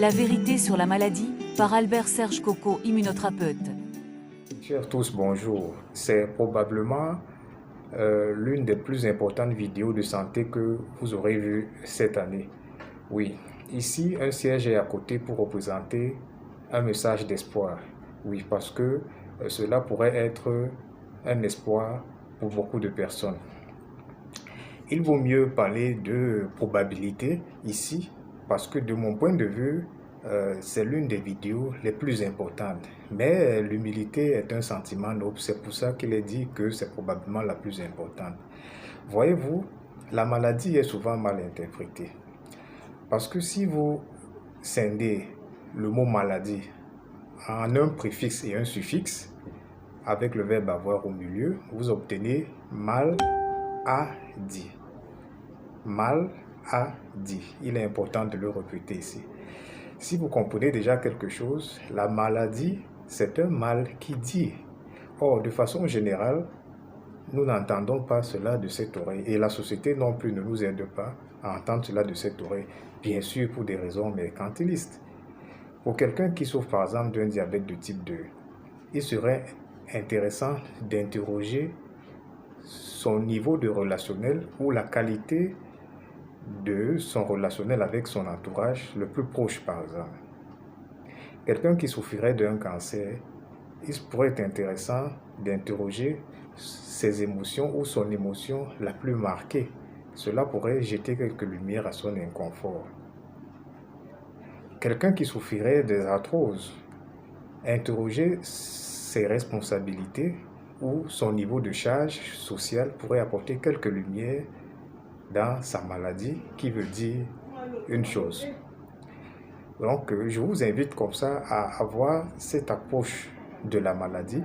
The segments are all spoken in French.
La vérité sur la maladie par Albert-Serge Coco, immunothérapeute. Chers tous, bonjour. C'est probablement l'une des plus importantes vidéos de santé que vous aurez vues cette année. Oui, ici, un siège est à côté pour représenter un message d'espoir. Oui, parce que cela pourrait être un espoir pour beaucoup de personnes. Il vaut mieux parler de probabilité ici, parce que de mon point de vue, c'est l'une des vidéos les plus importantes. Mais l'humilité est un sentiment noble, c'est pour ça qu'il est dit que c'est probablement la plus importante. Voyez-vous, la maladie est souvent mal interprétée. Parce que si vous scindez le mot maladie en un préfixe et un suffixe, avec le verbe avoir au milieu, vous obtenez mal a dit. Mal a dit. Il est important de le répéter ici. Si vous comprenez déjà quelque chose, la maladie, c'est un mal qui dit. Or, de façon générale, nous n'entendons pas cela de cette oreille. Et la société non plus ne nous aide pas à entendre cela de cette oreille. Bien sûr, pour des raisons mercantilistes. Pour quelqu'un qui souffre par exemple d'un diabète de type 2, il serait intéressant d'interroger son niveau de relationnel ou la qualité de son relationnel avec son entourage le plus proche par exemple. Quelqu'un qui souffrirait d'un cancer, il pourrait être intéressant d'interroger ses émotions ou son émotion la plus marquée. Cela pourrait jeter quelques lumières à son inconfort. Quelqu'un qui souffrirait des arthroses, interroger ses responsabilités ou son niveau de charge sociale pourrait apporter quelques lumières dans sa maladie qui veut dire une chose. Donc, je vous invite comme ça à avoir cette approche de la maladie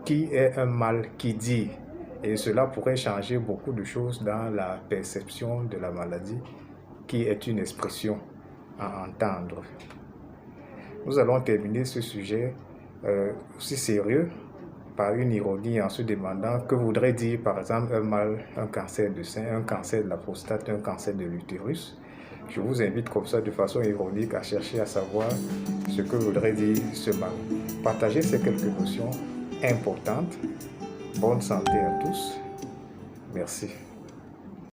qui est un mal qui dit. Et cela pourrait changer beaucoup de choses dans la perception de la maladie qui est une expression à entendre. Nous allons terminer ce sujet aussi sérieux par une ironie en se demandant que voudrait dire par exemple un mal, un cancer de sein, un cancer de la prostate, un cancer de l'utérus. Je vous invite comme ça de façon ironique à chercher à savoir ce que voudrait dire ce mal. Partagez ces quelques notions importantes. Bonne santé à tous. Merci.